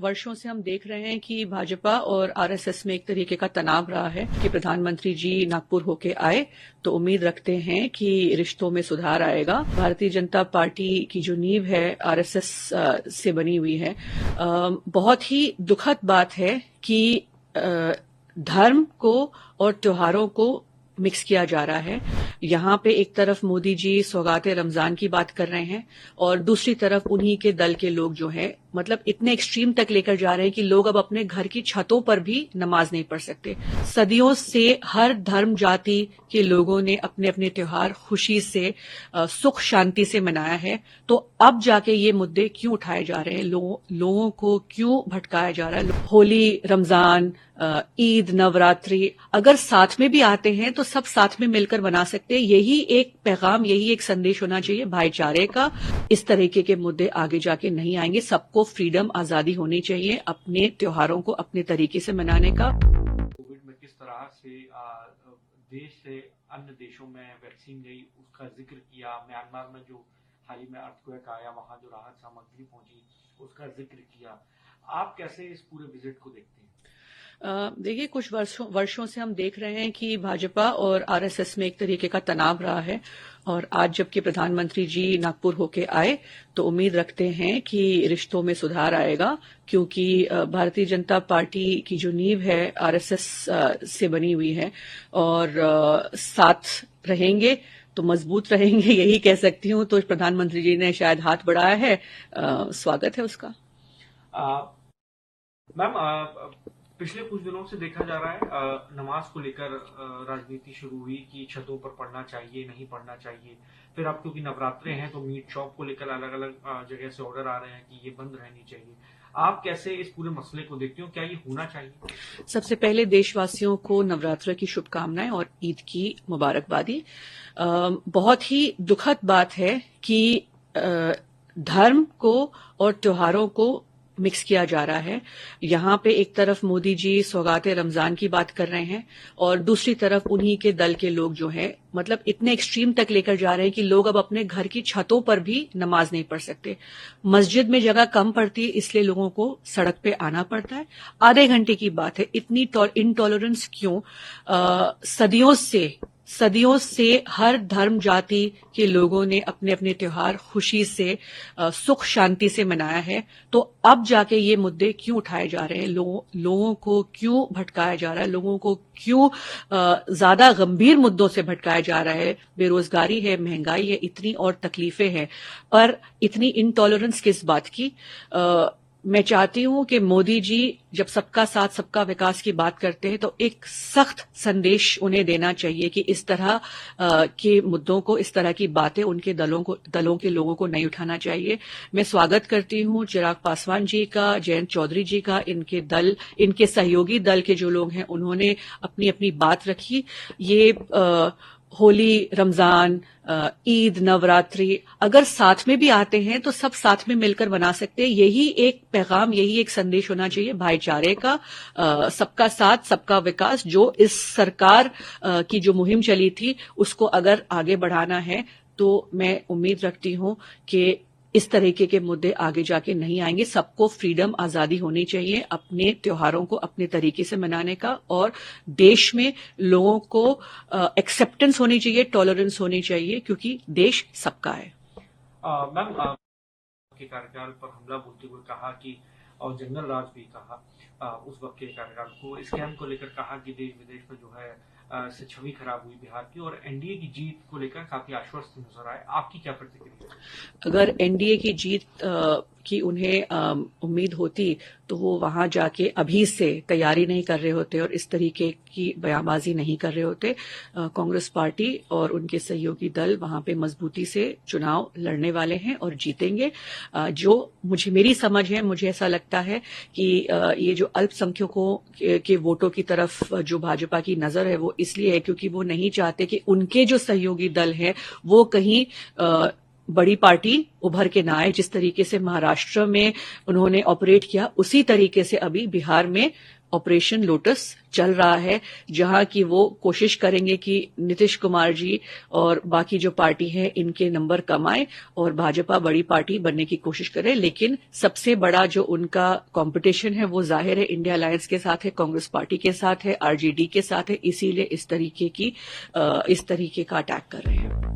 वर्षों से हम देख रहे हैं कि भाजपा और आरएसएस में एक तरीके का तनाव रहा है कि प्रधानमंत्री जी नागपुर होके आए तो उम्मीद रखते हैं कि रिश्तों में सुधार आएगा। भारतीय जनता पार्टी की जो नींव है आरएसएस से बनी हुई है। बहुत ही दुखद बात है कि धर्म को और त्योहारों को मिक्स किया जा रहा है। यहाँ पे एक तरफ मोदी जी सौगाते रमजान की बात कर रहे हैं और दूसरी तरफ उन्हीं के दल के लोग जो हैं मतलब इतने एक्सट्रीम तक लेकर जा रहे हैं कि लोग अब अपने घर की छतों पर भी नमाज नहीं पढ़ सकते। सदियों से हर धर्म जाति के लोगों ने अपने अपने त्योहार खुशी से सुख शांति से मनाया है, तो अब जाके ये मुद्दे क्यों उठाए जा रहे हैं, लोगों को क्यों भटकाया जा रहा है। होली, रमजान, ईद, नवरात्रि अगर साथ में भी आते हैं तो सब साथ में मिलकर मना सकते हैं। यही एक पैगाम, यही एक संदेश होना चाहिए भाईचारे का। इस तरीके के मुद्दे आगे जाके नहीं आएंगे। सबको फ्रीडम, आजादी होनी चाहिए अपने त्योहारों को अपने तरीके से मनाने का। कोविड में किस तरह से देश से अन्य देशों में वैक्सीन गई उसका जिक्र किया। म्यांमार में जो हाल ही में अर्थक्वेक आया वहां जो राहत सामग्री पहुंची उसका जिक्र किया। आप कैसे इस पूरे विजिट को देखते हैं? देखिए, कुछ वर्षों से हम देख रहे हैं कि भाजपा और आरएसएस में एक तरीके का तनाव रहा है और आज जबकि प्रधानमंत्री जी नागपुर होके आए तो उम्मीद रखते हैं कि रिश्तों में सुधार आएगा, क्योंकि भारतीय जनता पार्टी की जो नींव है आरएसएस से बनी हुई है और साथ रहेंगे तो मजबूत रहेंगे, यही कह सकती हूं। तो प्रधानमंत्री जी ने शायद हाथ बढ़ाया है, स्वागत है उसका। मैम, पिछले कुछ दिनों से देखा जा रहा है नमाज को लेकर राजनीति शुरू हुई कि छतों पर पढ़ना चाहिए, नहीं पढ़ना चाहिए। फिर अब क्योंकि नवरात्रे हैं तो मीट शॉप को लेकर अलग अलग जगह से ऑर्डर आ रहे हैं कि ये बंद रहनी चाहिए। आप कैसे इस पूरे मसले को देखते हो? क्या ये होना चाहिए? सबसे पहले देशवासियों को नवरात्र की शुभकामनाएं और ईद की मुबारकबादी। बहुत ही दुखद बात है कि धर्म को और त्योहारों को मिक्स किया जा रहा है। यहाँ पे एक तरफ मोदी जी सौगाते रमजान की बात कर रहे हैं और दूसरी तरफ उन्हीं के दल के लोग जो हैं मतलब इतने एक्सट्रीम तक लेकर जा रहे हैं कि लोग अब अपने घर की छतों पर भी नमाज नहीं पढ़ सकते। मस्जिद में जगह कम पड़ती है, इसलिए लोगों को सड़क पे आना पड़ता है। आधे घंटे की बात है, इतनी इनटॉलरेंस क्यों? सदियों से हर धर्म जाति के लोगों ने अपने अपने त्योहार खुशी से सुख शांति से मनाया है, तो अब जाके ये मुद्दे क्यों उठाए जा रहे हैं, लोगों को क्यों भटकाया जा रहा है, लोगों को क्यों ज्यादा गंभीर मुद्दों से भटकाया जा रहा है। बेरोजगारी है, महंगाई है, इतनी और तकलीफें हैं, पर इतनी इनटॉलरेंस किस बात की? मैं चाहती हूं कि मोदी जी जब सबका साथ सबका विकास की बात करते हैं तो एक सख्त संदेश उन्हें देना चाहिए कि इस तरह के मुद्दों को, इस तरह की बातें उनके दलों के लोगों को नहीं उठाना चाहिए। मैं स्वागत करती हूं चिराग पासवान जी का, जयंत चौधरी जी का, इनके सहयोगी दल के जो लोग हैं उन्होंने अपनी अपनी बात रखी। ये होली, रमजान, ईद, नवरात्रि अगर साथ में भी आते हैं तो सब साथ में मिलकर मना सकते हैं। यही एक पैगाम, यही एक संदेश होना चाहिए भाईचारे का। सबका साथ सबका विकास, जो इस सरकार की जो मुहिम चली थी उसको अगर आगे बढ़ाना है तो मैं उम्मीद रखती हूं कि इस तरीके के मुद्दे आगे जाके नहीं आएंगे। सबको फ्रीडम, आजादी होनी चाहिए अपने त्योहारों को अपने तरीके से मनाने का, और देश में लोगों को एक्सेप्टेंस होनी चाहिए, टॉलरेंस होनी चाहिए, क्योंकि देश सबका है। मैम, के कार्यकाल पर हमला बोलते हुए कहा कि और जंगल राज भी कहा उस वक्त के कार्यकाल को, स्कैम को लेकर कहा कि देश विदेश में जो है से छवि खराब हुई बिहार की, और एनडीए की जीत को लेकर काफी आश्वस्त नजर आए। आपकी क्या प्रतिक्रिया? अगर एनडीए की जीत की उन्हें उम्मीद होती तो वो वहां जाके अभी से तैयारी नहीं कर रहे होते और इस तरीके की बयानबाजी नहीं कर रहे होते। कांग्रेस पार्टी और उनके सहयोगी दल वहां पे मजबूती से चुनाव लड़ने वाले हैं और जीतेंगे। जो मेरी समझ है, मुझे ऐसा लगता है कि ये जो अल्पसंख्यकों के वोटों की तरफ जो भाजपा की नजर है वो इसलिए है क्योंकि वो नहीं चाहते कि उनके जो सहयोगी दल हैं वो कहीं बड़ी पार्टी उभर के ना आए। जिस तरीके से महाराष्ट्र में उन्होंने ऑपरेट किया उसी तरीके से अभी बिहार में ऑपरेशन लोटस चल रहा है, जहां की वो कोशिश करेंगे कि नीतीश कुमार जी और बाकी जो पार्टी है इनके नंबर कम आए और भाजपा बड़ी पार्टी बनने की कोशिश करे। लेकिन सबसे बड़ा जो उनका कंपटीशन है वो जाहिर है इंडिया अलायंस के साथ है, कांग्रेस पार्टी के साथ है, आरजेडी के साथ है, इसीलिए इस तरीके का अटैक कर रहे हैं।